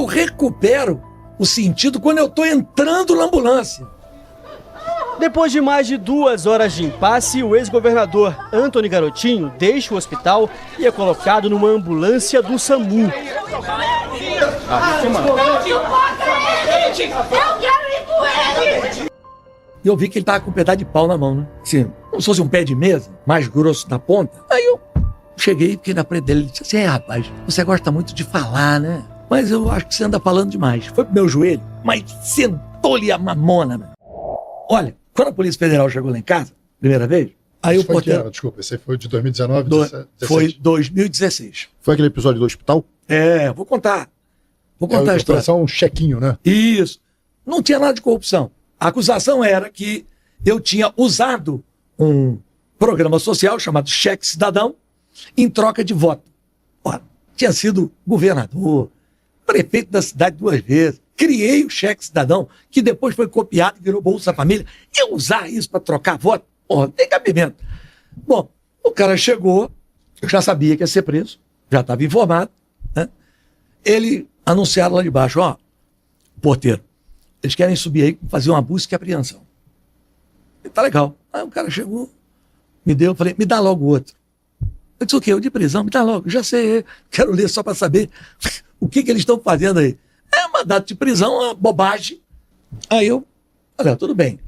Eu recupero o sentido quando eu estou entrando na ambulância. Depois de mais de 2 horas de impasse, o ex-governador Antony Garotinho deixa o hospital e é colocado numa ambulância do SAMU. Eu quero ir com ele! E eu vi que ele estava com um pedaço de pau na mão, né? Assim, como se fosse um pé de mesa, mais grosso na ponta. Aí eu cheguei e fiquei na frente dele e disse assim: rapaz, você gosta muito de falar, né? Mas eu acho que você anda falando demais. Foi pro meu joelho, mas sentou-lhe a mamona, né? Olha, quando a Polícia Federal chegou lá em casa, primeira vez, aí o porteiro... Desculpa, esse foi de 2019? Foi 2016. Foi aquele episódio do hospital? Vou contar. Vou contar a história. Só um chequinho, né? Isso. Não tinha nada de corrupção. A acusação era que eu tinha usado um programa social chamado Cheque Cidadão em troca de voto. Ora, tinha sido governador, prefeito da cidade 2 vezes, criei o Cheque Cidadão, que depois foi copiado e virou Bolsa Família. Eu usar isso para trocar voto? Porra, não tem cabimento. Bom, o cara chegou, eu já sabia que ia ser preso, já estava informado, né? Ele anunciaram lá de baixo: ó, porteiro, eles querem subir aí, fazer uma busca e apreensão. E tá legal. Aí o cara chegou, me deu, eu falei: me dá logo outro. Eu disse: o quê? Eu de prisão? Me dá logo. Já sei, quero ler só para saber o que eles estão fazendo aí. É mandato de prisão, uma bobagem. Aí eu, olha, tudo bem.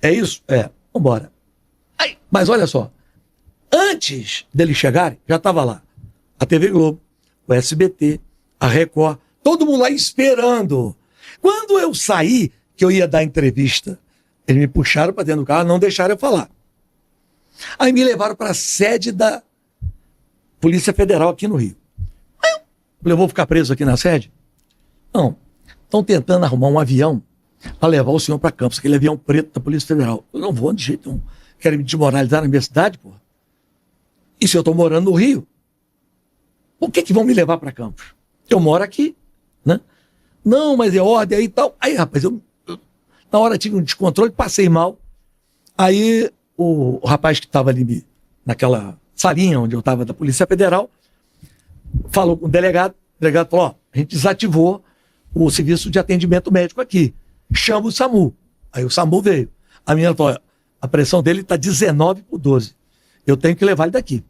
É isso? Vambora. Aí, mas olha só, antes deles chegarem, já estava lá a TV Globo, o SBT, a Record, todo mundo lá esperando. Quando eu saí, que eu ia dar entrevista, eles me puxaram para dentro do carro, não deixaram eu falar. Aí me levaram para a sede da Polícia Federal aqui no Rio. Aí eu falei: vou ficar preso aqui na sede? Não. Estão tentando arrumar um avião para levar o senhor para Campos, aquele avião preto da Polícia Federal. Eu não vou de jeito nenhum. Querem me desmoralizar na minha cidade, porra? E se eu estou morando no Rio? Por que vão me levar para Campos? Eu moro aqui, né? Não, mas é ordem aí e tal. Aí, rapaz, eu na hora tive um descontrole, passei mal. Aí o rapaz que estava ali naquela salinha onde eu estava da Polícia Federal falou com o delegado falou: ó, a gente desativou o serviço de atendimento médico aqui, chama o SAMU. Aí o SAMU veio. A menina falou: a pressão dele está 19/12, eu tenho que levar ele daqui.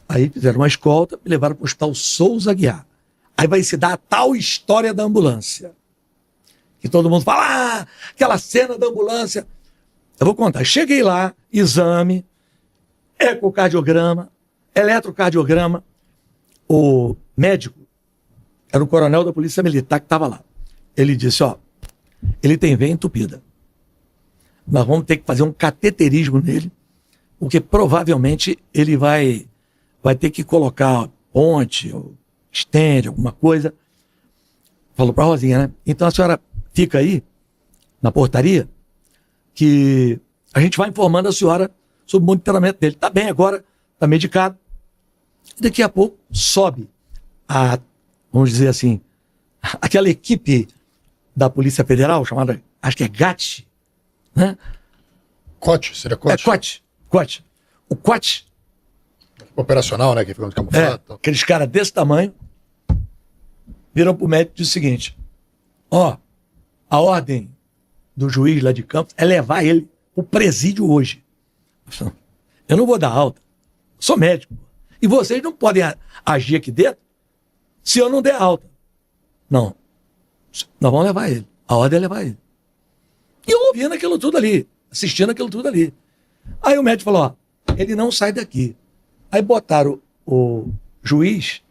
Aí fizeram uma escolta, me levaram para o Hospital Souza Aguiar. Aí vai se dar a tal história da ambulância, que todo mundo fala: aquela cena da ambulância. Eu vou contar. Cheguei lá, exame, ecocardiograma, eletrocardiograma. O médico era o coronel da Polícia Militar que estava lá. Ele disse: ó, ele tem veia entupida. Nós vamos ter que fazer um cateterismo nele, porque provavelmente ele vai ter que colocar ponte, ou estende, alguma coisa. Falou para a Rosinha, né? Então a senhora fica aí, na portaria, que a gente vai informando a senhora sobre o monitoramento dele. Tá bem agora, tá medicado. E daqui a pouco sobe vamos dizer assim, aquela equipe da Polícia Federal, chamada, acho que é GAT, né? COT, seria COT? COT. O COT. Operacional, né? Que fica camuflado. Aqueles caras desse tamanho viram pro médico e dizem o seguinte: ó, a ordem do juiz lá de Campos é levar ele pro presídio hoje. Eu não vou dar alta, sou médico. E vocês não podem agir aqui dentro se eu não der alta. Não. Nós vamos levar ele. A ordem é levar ele. E eu ouvindo aquilo tudo ali, assistindo aquilo tudo ali. Aí o médico falou: ó, ele não sai daqui. Aí botaram o juiz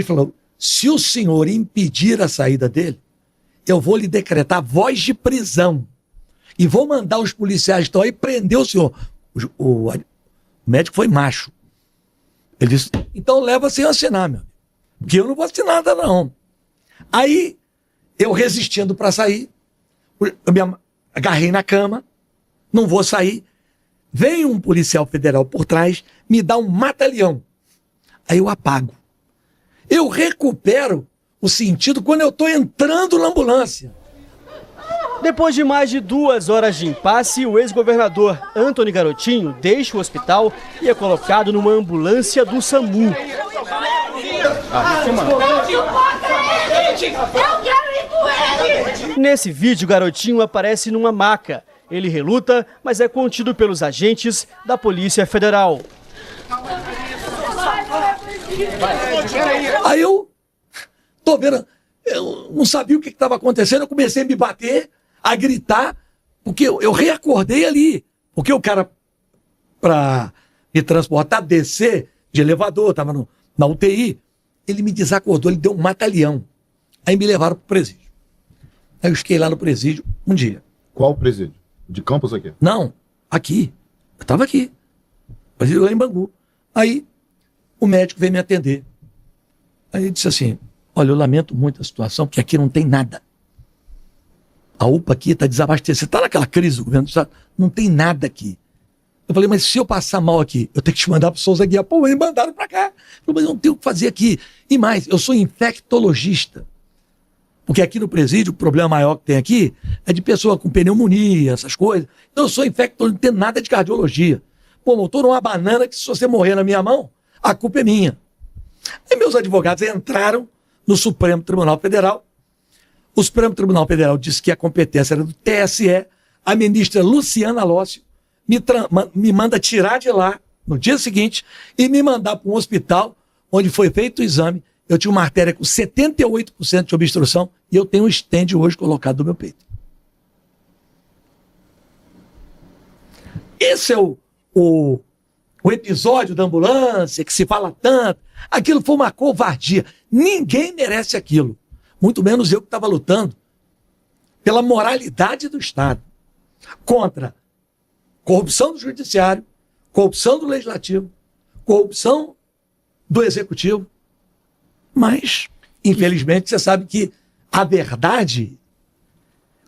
falou: se o senhor impedir a saída dele, eu vou lhe decretar voz de prisão. E vou mandar os policiais que estão aí prender o senhor. O médico foi macho. Ele disse: então leva sem assinar, meu amigo. Porque eu não vou assinar nada, não. Aí, eu resistindo para sair, eu me agarrei na cama, não vou sair. Vem um policial federal por trás, me dá um mata-leão. Aí eu apago. Eu recupero o sentido quando eu estou entrando na ambulância. Depois de mais de 2 horas de impasse, o ex-governador Antony Garotinho deixa o hospital e é colocado numa ambulância do SAMU. quero ir com ele! Nesse vídeo, o garotinho aparece numa maca. Ele reluta, mas é contido pelos agentes da Polícia Federal. Aí eu tô vendo, eu não sabia o que estava acontecendo, eu comecei a me bater, a gritar, porque eu reacordei ali. Porque o cara, para me transportar, descer de elevador, estava na UTI, ele me desacordou, ele deu um mata-leão. Aí me levaram para o presídio. Aí eu fiquei lá no presídio um dia. Qual presídio? De Campos aqui? Não, aqui. Eu estava aqui. Presídio lá em Bangu. Aí o médico veio me atender. Aí ele disse assim, olha, eu lamento muito a situação, porque aqui não tem nada. A UPA aqui está desabastecida. Está naquela crise do governo do Estado. Não tem nada aqui. Eu falei, mas se eu passar mal aqui, eu tenho que te mandar para o Souza Guiar. Pô, me mandaram para cá. Eu falei, mas eu não tenho o que fazer aqui. E mais, eu sou infectologista. Porque aqui no presídio, o problema maior que tem aqui é de pessoa com pneumonia, essas coisas. Então eu sou infectologista, não tenho nada de cardiologia. Pô, eu estou numa banana que se você morrer na minha mão, a culpa é minha. Aí meus advogados entraram no Supremo Tribunal Federal. O Supremo Tribunal Federal disse que a competência era do TSE. A ministra Luciana Lócio me manda tirar de lá no dia seguinte e me mandar para um hospital onde foi feito o exame. Eu tinha uma artéria com 78% de obstrução e eu tenho um stent hoje colocado no meu peito. Esse é o episódio da ambulância que se fala tanto. Aquilo foi uma covardia. Ninguém merece aquilo. Muito menos eu que estava lutando pela moralidade do Estado. Contra corrupção do judiciário, corrupção do legislativo, corrupção do executivo. Mas, infelizmente, você sabe que a verdade,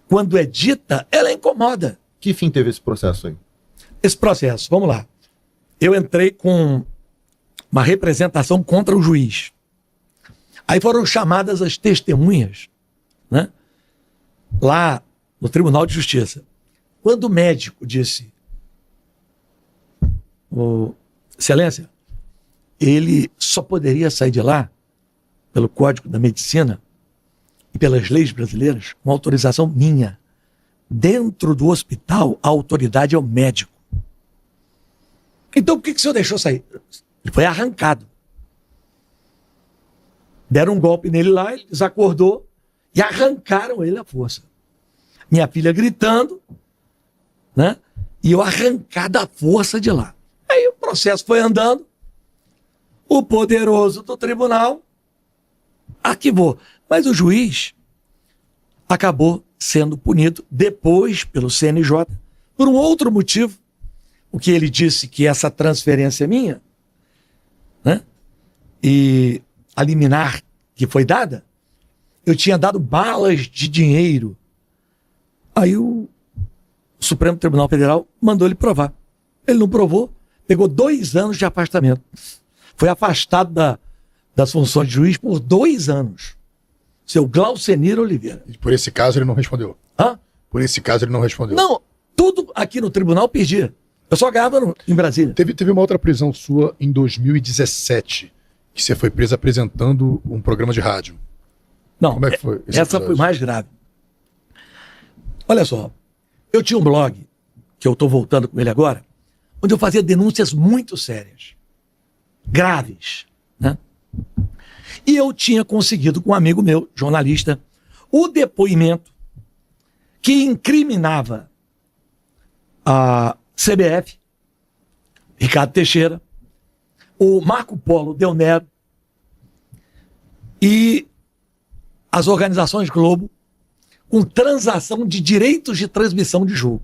quando é dita, ela incomoda. Que fim teve esse processo aí? Esse processo, vamos lá. Eu entrei com uma representação contra o juiz. Aí foram chamadas as testemunhas, né? Lá no Tribunal de Justiça. Quando o médico disse, Excelência, ele só poderia sair de lá pelo Código da Medicina e pelas leis brasileiras com autorização minha. Dentro do hospital, a autoridade é o médico. Então por que o senhor deixou sair? Ele foi arrancado. Deram um golpe nele lá, ele desacordou e arrancaram ele à força. Minha filha gritando, né? E eu arrancado à força de lá. Aí o processo foi andando, o poderoso do tribunal arquivou. Mas o juiz acabou sendo punido depois pelo CNJ por um outro motivo. O que ele disse que essa transferência é minha, né? E a liminar que foi dada, eu tinha dado balas de dinheiro. Aí o Supremo Tribunal Federal mandou ele provar. Ele não provou, pegou 2 anos de afastamento. Foi afastado das funções de juiz por 2 anos. Seu Glaucenir Oliveira. E por esse caso ele não respondeu. Hã? Por esse caso ele não respondeu. Não, tudo aqui no tribunal perdia. Eu só ganhava em Brasília. Teve uma outra prisão sua em 2017, que você foi preso apresentando um programa de rádio. Não, Como é que foi esse essa episódio? foi mais grave. Olha só, eu tinha um blog, que eu estou voltando com ele agora, onde eu fazia denúncias muito sérias, graves, né? E eu tinha conseguido com um amigo meu, jornalista, o depoimento que incriminava a CBF, Ricardo Teixeira, o Marco Polo Del Nero e as organizações Globo com transação de direitos de transmissão de jogo.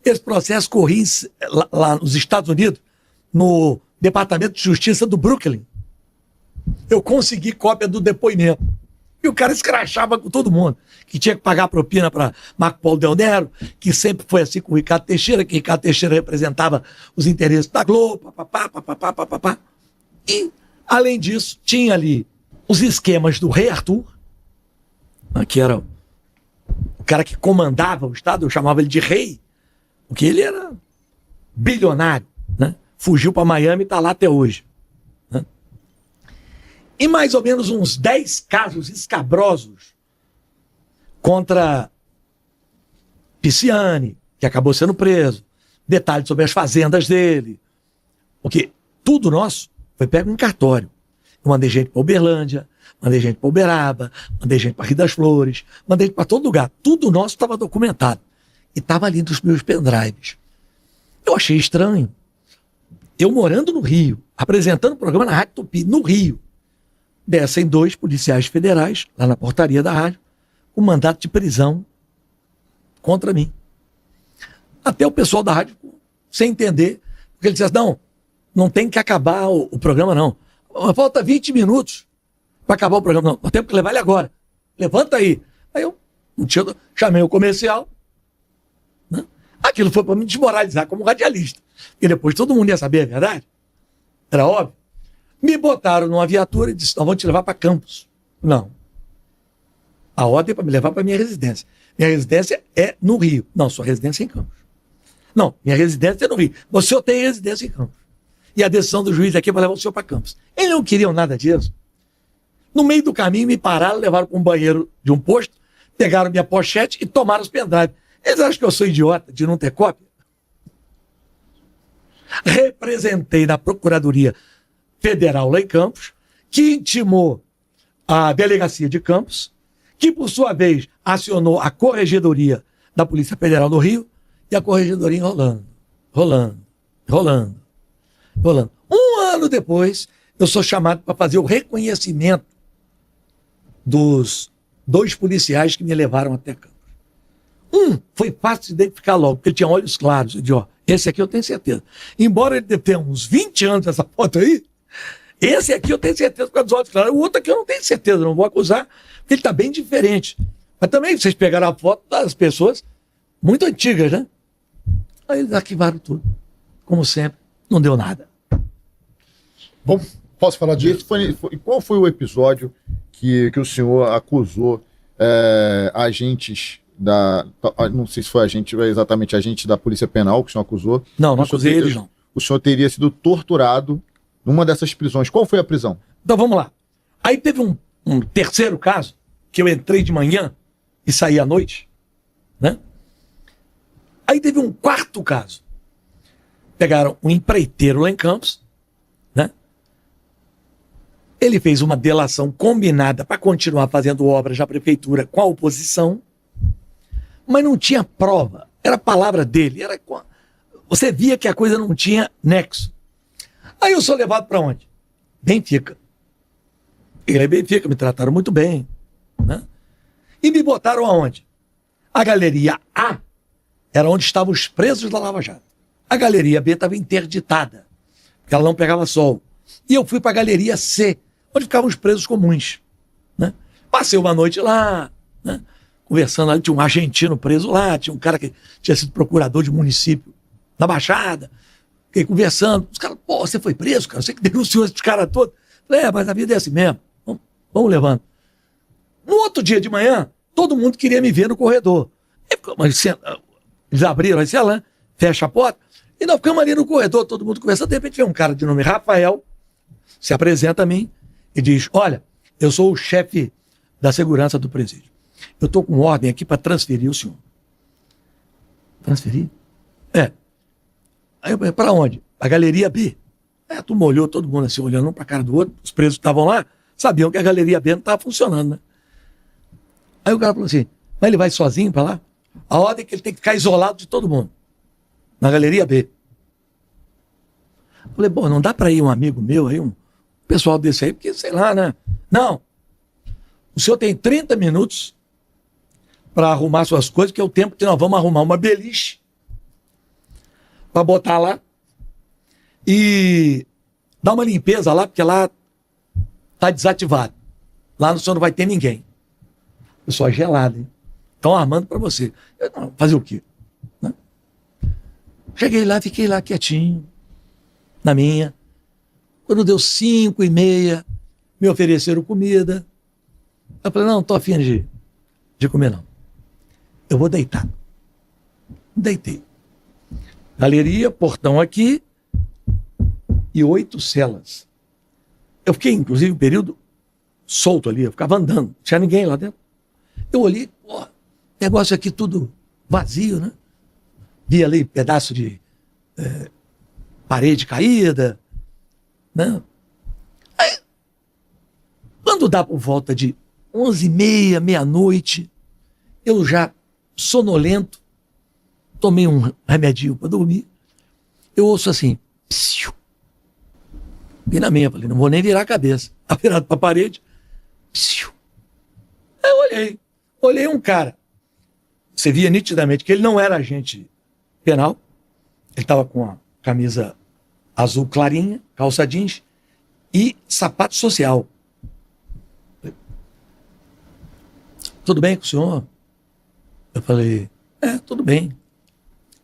Esse processo corria lá nos Estados Unidos, no Departamento de Justiça do Brooklyn. Eu consegui cópia do depoimento. E o cara escrachava com todo mundo, que tinha que pagar propina para Marco Polo Del Nero, que sempre foi assim com o Ricardo Teixeira, que Ricardo Teixeira representava os interesses da Globo, papapá. E, além disso, tinha ali os esquemas do Rei Arthur, né, que era o cara que comandava o Estado, eu chamava ele de rei, porque ele era bilionário, né? Fugiu para Miami e está lá até hoje. Né? em mais ou menos uns 10 casos escabrosos contra Pisciani, que acabou sendo preso, detalhes sobre as fazendas dele, porque tudo nosso foi pego em cartório. Eu mandei gente para Uberlândia, mandei gente para Uberaba, mandei gente para Rio das Flores, mandei gente para todo lugar. Tudo nosso estava documentado. E estava ali nos meus pendrives. Eu achei estranho. Eu morando no Rio, apresentando o programa na Rádio Tupi, no Rio, descem 2 policiais federais, lá na portaria da rádio, com mandato de prisão contra mim. Até o pessoal da rádio, sem entender, porque ele disse assim, não tem que acabar o programa, não. Falta 20 minutos para acabar o programa. Não, nós temos que levar ele agora. Levanta aí. Aí eu chamei o comercial. Né? Aquilo foi para me desmoralizar como radialista. E depois todo mundo ia saber a verdade. Era óbvio. Me botaram numa viatura e disseram, nós vamos te levar para Campos. Não. A ordem é para me levar para minha residência. Minha residência é no Rio. Não, sua residência é em Campos. Não, minha residência é no Rio. O senhor tem residência em Campos. E a decisão do juiz aqui é para levar o senhor para Campos. Eles não queriam nada disso. No meio do caminho, me pararam, levaram para um banheiro de um posto, pegaram minha pochete e tomaram os pendrives. Eles acham que eu sou idiota de não ter cópia? Representei na Procuradoria Federal lá em Campos, que intimou a Delegacia de Campos, que, por sua vez, acionou a Corregedoria da Polícia Federal no Rio, e a Corregedoria enrolando. Um ano depois, eu sou chamado para fazer o reconhecimento dos 2 policiais que me levaram até Campos. Foi fácil de identificar logo, porque ele tinha olhos claros. Eu disse, esse aqui eu tenho certeza. Embora ele tenha uns 20 anos essa foto aí, esse aqui eu tenho certeza por causa dos olhos claros. O outro aqui eu não tenho certeza, não vou acusar, porque ele está bem diferente. Mas também vocês pegaram a foto das pessoas muito antigas, né? Aí eles arquivaram tudo. Como sempre, não deu nada. Bom, posso falar disso? Qual foi o episódio que o senhor acusou agentes da... Não sei se foi exatamente agente da Polícia Penal que o senhor acusou. Não acusei eles, não. O senhor teria sido torturado numa dessas prisões. Qual foi a prisão? Então vamos lá. Aí teve um terceiro caso, que eu entrei de manhã e saí à noite, né? Aí teve um quarto caso. Pegaram um empreiteiro lá em Campos, né? Ele fez uma delação combinada para continuar fazendo obras da prefeitura com a oposição, mas não tinha prova. Era a palavra dele. Você via que a coisa não tinha nexo. Aí eu sou levado para onde? Benfica. Ele é Benfica, me trataram muito bem, né? E me botaram aonde? A Galeria A era onde estavam os presos da Lava Jato. A Galeria B estava interditada, porque ela não pegava sol. E eu fui para a Galeria C, onde ficavam os presos comuns, né? Passei uma noite lá, né? Conversando ali, tinha um argentino preso lá, tinha um cara que tinha sido procurador de município na Baixada. Fiquei conversando, os caras, você foi preso, cara, você que denunciou esses caras todos. Falei, mas a vida é assim mesmo, vamos levando. No outro dia de manhã, todo mundo queria me ver no corredor. Eles abriram a cela, fecha a porta, e nós ficamos ali no corredor, todo mundo conversando. De repente vem um cara de nome Rafael, se apresenta a mim e diz, olha, eu sou o chefe da segurança do presídio. Eu estou com ordem aqui para transferir o senhor. Transferir? Aí eu, para onde? A Galeria B. A turma olhou, todo mundo assim, olhando um para a cara do outro. Os presos que estavam lá sabiam que a Galeria B não estava funcionando, né? Aí o cara falou assim, mas ele vai sozinho para lá? A ordem é que ele tem que ficar isolado de todo mundo. Na Galeria B. Eu falei, não dá para ir um amigo meu aí, um pessoal desse aí, porque sei lá, né? Não. O senhor tem 30 minutos para arrumar suas coisas, que é o tempo que nós vamos arrumar uma beliche para botar lá e dar uma limpeza lá, porque lá está desativado. Lá no senhor não vai ter ninguém. Pessoal gelado, hein? Estão armando para você. Fazer o quê? Né? Cheguei lá, fiquei lá quietinho, na minha. Quando deu 5h30, me ofereceram comida. Eu falei, não estou afim de comer, não. Eu vou deitar. Deitei. Galeria, portão aqui e 8 celas. Eu fiquei, inclusive, um período solto ali, eu ficava andando, não tinha ninguém lá dentro. Eu olhei, pô, negócio aqui tudo vazio, né? Vi ali pedaço de parede caída, né? Aí, quando dá por volta de 11h30, meia-noite, eu já sonolento, tomei um remedinho para dormir, eu ouço assim, psiu. E na minha, falei, não vou nem virar a cabeça. Tá virado para a parede, psiu. Aí eu olhei um cara. Você via nitidamente que ele não era agente penal, ele estava com a camisa azul clarinha, calça jeans e sapato social. Tudo bem com o senhor? Eu falei, tudo bem.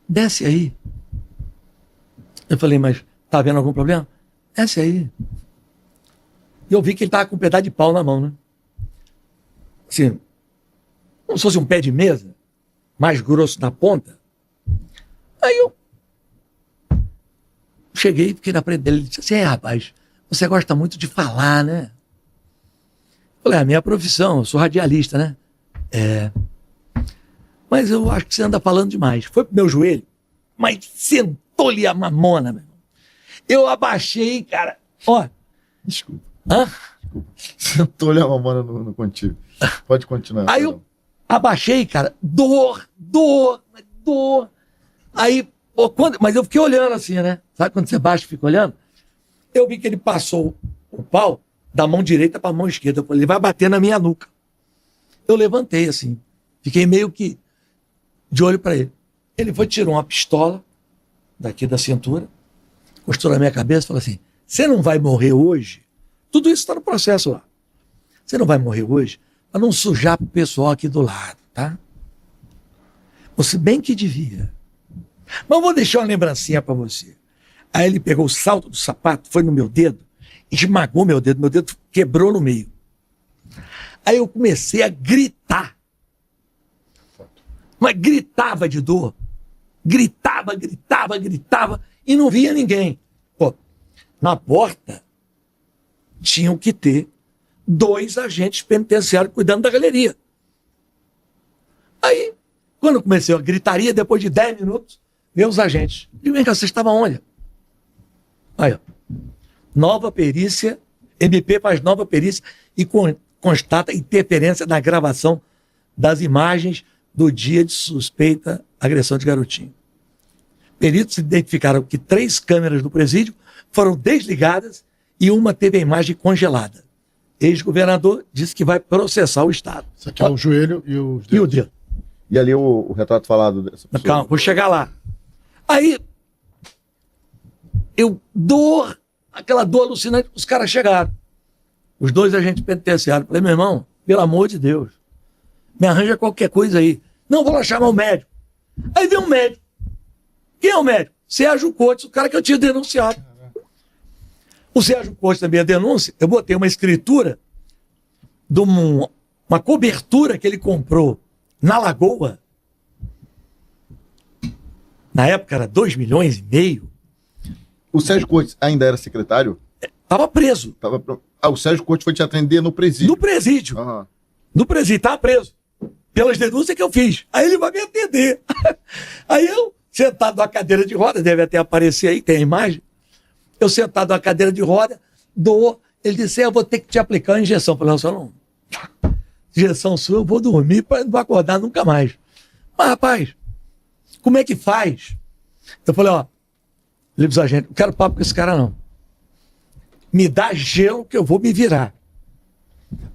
Desce aí. Eu falei, mas tá havendo algum problema? Desce aí. E eu vi que ele tava com um pedaço de pau na mão, né? Assim, como se fosse um pé de mesa, mais grosso na ponta. Aí eu cheguei, fiquei na frente dele, ele disse assim, rapaz, você gosta muito de falar, né? Eu falei, a minha profissão, eu sou radialista, né? Mas eu acho que você anda falando demais. Foi pro meu joelho, mas sentou-lhe a mamona, meu irmão. Eu abaixei, cara, ó. Desculpa. Hã? Desculpa. Sentou a mamona no contigo. Pode continuar. Aí eu abaixei, cara, dor. Aí, mas eu fiquei olhando assim, né? Sabe quando você baixa e fica olhando? Eu vi que ele passou o pau da mão direita para a mão esquerda. Eu falei, ele vai bater na minha nuca. Eu levantei assim, fiquei meio que de olho para ele. Ele foi, tirou uma pistola daqui da cintura, encostou na minha cabeça e falou assim, você não vai morrer hoje? Tudo isso está no processo lá. Você não vai morrer hoje para não sujar pro pessoal aqui do lado, tá? Você bem que devia. Mas eu vou deixar uma lembrancinha para você. Aí ele pegou o salto do sapato, foi no meu dedo, esmagou meu dedo quebrou no meio. Aí eu comecei a gritar. Mas gritava de dor. Gritava, e não via ninguém. Pô, na porta tinham que ter 2 agentes penitenciários cuidando da galeria. Aí, quando comecei a gritaria, depois de 10 minutos, veio os agentes. E vem cá, vocês estavam onde? Aí, ó. Nova perícia, MP faz nova perícia e constata interferência na gravação das imagens do dia de suspeita agressão de garotinho. Peritos identificaram que 3 câmeras do presídio foram desligadas e uma teve a imagem congelada. Ex-governador disse que vai processar o Estado. Isso aqui é o joelho e os dedos. E o dedo. E ali o retrato falado dessa pessoa. Calma, vou chegar lá. Aí, aquela dor alucinante, os caras chegaram. Os 2 agentes penitenciários. Falei, meu irmão, pelo amor de Deus, me arranja qualquer coisa aí. Não, vou lá chamar o médico. Aí vem um médico. Quem é o médico? Sérgio Coates, o cara que eu tinha denunciado. O Sérgio Coates, na minha denúncia, eu botei uma escritura de uma cobertura que ele comprou na Lagoa. Na época era 2,5 milhões. O Sérgio Coates ainda era secretário? Estava preso. O Sérgio Coates foi te atender no presídio? No presídio. Uhum. No presídio, estava preso. Pelas denúncias que eu fiz. Aí ele vai me atender. Aí eu, sentado na cadeira de roda, deve até aparecer aí, tem a imagem. Eu sentado na cadeira de roda, ele disse, eu vou ter que te aplicar uma injeção. Eu falei, não, injeção sua, eu vou dormir para não acordar nunca mais. Mas, rapaz, como é que faz? Eu falei, livros agentes, não quero papo com esse cara, não. Me dá gelo que eu vou me virar.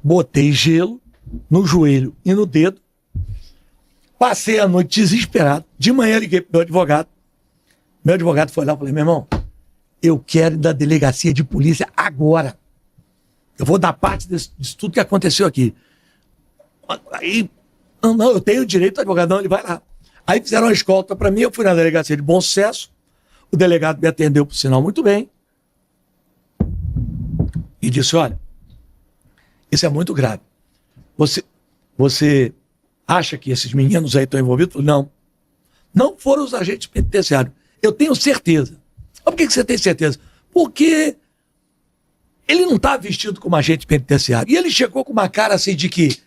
Botei gelo no joelho e no dedo. Passei a noite desesperado. De manhã liguei pro meu advogado. Meu advogado foi lá e falei, meu irmão, eu quero ir da delegacia de polícia agora. Eu vou dar parte disso tudo que aconteceu aqui. Aí, não, eu tenho direito, o advogado, não, ele vai lá. Aí fizeram uma escolta para mim, eu fui na delegacia de Bom Sucesso, o delegado me atendeu, por sinal, muito bem. E disse, olha, isso é muito grave. Você acha que esses meninos aí estão envolvidos? Não. Não foram os agentes penitenciários. Eu tenho certeza. Mas por que você tem certeza? Porque ele não estava vestido como agente penitenciário. E ele chegou com uma cara assim de que,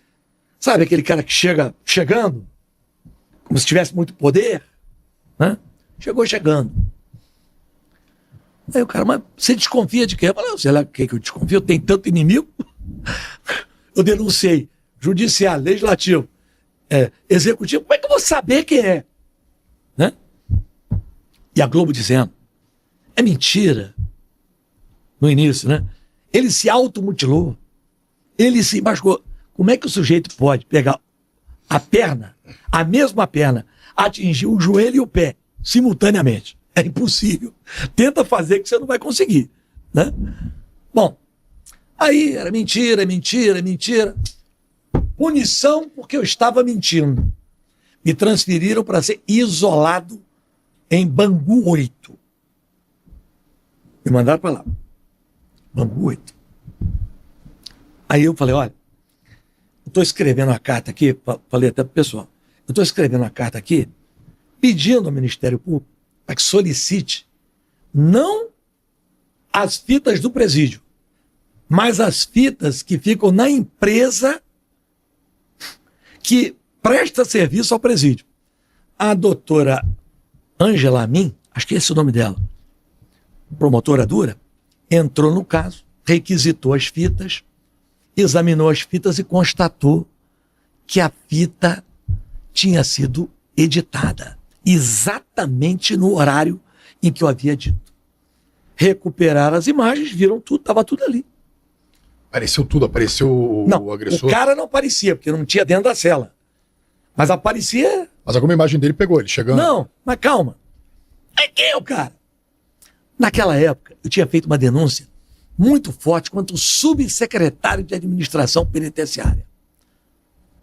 sabe aquele cara que chega chegando, como se tivesse muito poder, né? Chegando. Aí o cara, mas você desconfia de quê? Eu falei, sei lá o que eu desconfio, tem tanto inimigo. Eu denunciei judiciário, legislativo, executivo, como é que eu vou saber quem é? Né? E a Globo dizendo, é mentira. No início, né? Ele se automutilou, ele se machucou. Como é que o sujeito pode pegar a perna, a mesma perna, atingir o joelho e o pé simultaneamente? É impossível. Tenta fazer que você não vai conseguir, né? Bom, aí era mentira. Punição porque eu estava mentindo. Me transferiram para ser isolado em Bangu 8. Me mandaram para lá. Bangu 8. Aí eu falei, olha, eu estou escrevendo uma carta aqui, falei até para o pessoal, eu estou escrevendo uma carta aqui pedindo ao Ministério Público para que solicite não as fitas do presídio, mas as fitas que ficam na empresa que presta serviço ao presídio. A doutora Ângela Amin, acho que esse é o nome dela, promotora dura, entrou no caso, requisitou as fitas, examinou as fitas e constatou que a fita tinha sido editada exatamente no horário em que eu havia dito. Recuperaram as imagens, viram tudo, estava tudo ali. Apareceu tudo, apareceu o agressor? O cara não aparecia, porque não tinha dentro da cela. Mas aparecia... Mas alguma imagem dele pegou, ele chegando? Não, mas calma. Aí quem é o cara? Naquela época, eu tinha feito uma denúncia muito forte contra o subsecretário de administração penitenciária,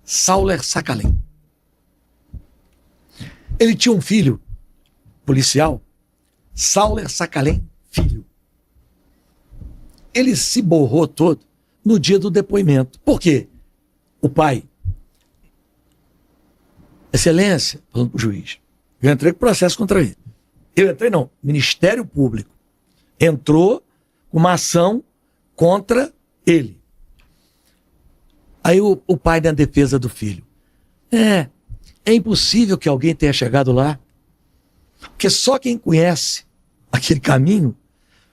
Sauler Sacalém. Ele tinha um filho policial, Sauler Sacalém Filho. Ele se borrou todo no dia do depoimento. Por quê? O pai, Excelência, falando para o juiz, eu entrei com processo contra ele. Ministério Público entrou com uma ação contra ele. Aí o pai da defesa do filho. É impossível que alguém tenha chegado lá, porque só quem conhece aquele caminho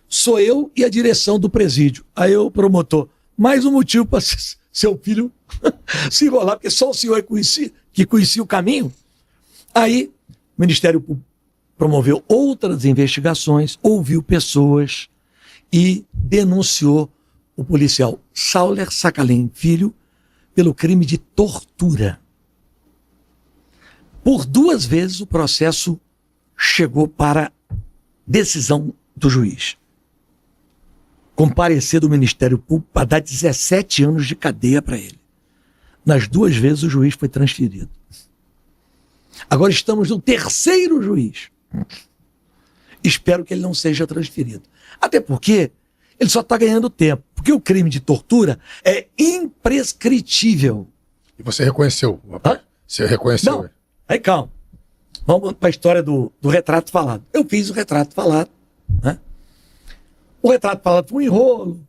sou eu e a direção do presídio. Aí o promotor, mais um motivo para seu filho se enrolar, porque só o senhor que conhecia o caminho. Aí o Ministério Público promoveu outras investigações, ouviu pessoas e denunciou o policial Sauler Sacalém Filho pelo crime de tortura. Por 2 vezes o processo chegou para decisão do juiz. Com parecer do Ministério Público para dar 17 anos de cadeia para ele. Nas 2 vezes o juiz foi transferido. Agora estamos no 3º juiz. Espero que ele não seja transferido. Até porque ele só está ganhando tempo. Porque o crime de tortura é imprescritível. E você reconheceu? Você reconheceu? Não. Aí calma. Vamos para a história do retrato falado. Eu fiz o retrato falado. Né? O retrato falado foi um enrolo.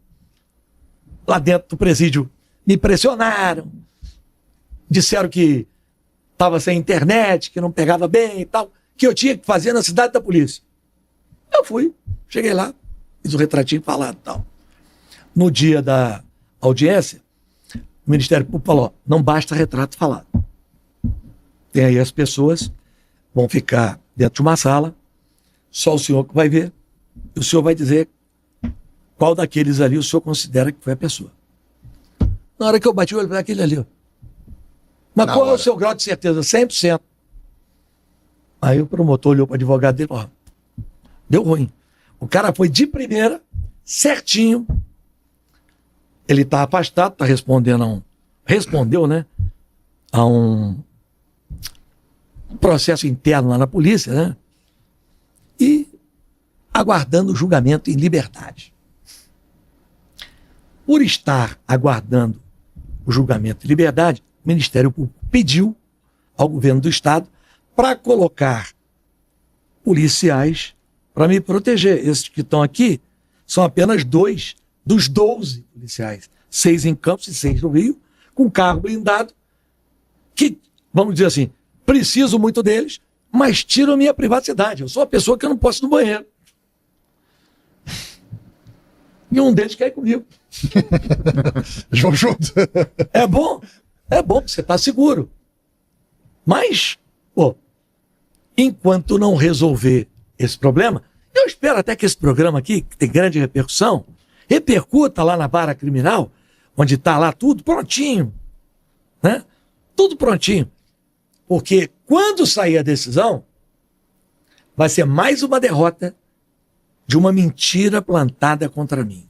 Lá dentro do presídio me pressionaram. Disseram que estava sem internet, que não pegava bem e tal. Que eu tinha que fazer na cidade da polícia. Eu fui. Cheguei lá. Fiz o retratinho falado e tal. No dia da audiência, o Ministério Público falou, não basta retrato falado. E aí as pessoas vão ficar dentro de uma sala, só o senhor que vai ver, e o senhor vai dizer qual daqueles ali o senhor considera que foi a pessoa. Na hora que eu bati o olho para aquele ali, ó. Mas qual é o seu grau de certeza? 100%. Aí o promotor olhou para o advogado dele e falou, deu ruim. O cara foi de primeira, certinho. Ele está afastado, está respondendo respondeu, né? A um processo interno lá na polícia, né? E aguardando o julgamento em liberdade. Por estar aguardando o julgamento em liberdade, o Ministério Público pediu ao governo do Estado para colocar policiais para me proteger. Esses que estão aqui são apenas 2 dos 12 policiais, 6 em Campos e 6 no Rio, com carro blindado, que, vamos dizer assim, preciso muito deles, mas tiram a minha privacidade. Eu sou uma pessoa que eu não posso ir no banheiro. E um deles quer ir comigo. João junto. É bom, você está seguro. Mas, pô, enquanto não resolver esse problema, eu espero até que esse programa aqui, que tem grande repercussão, repercuta lá na vara criminal, onde está lá tudo prontinho, né? Tudo prontinho. Porque quando sair a decisão, vai ser mais uma derrota de uma mentira plantada contra mim.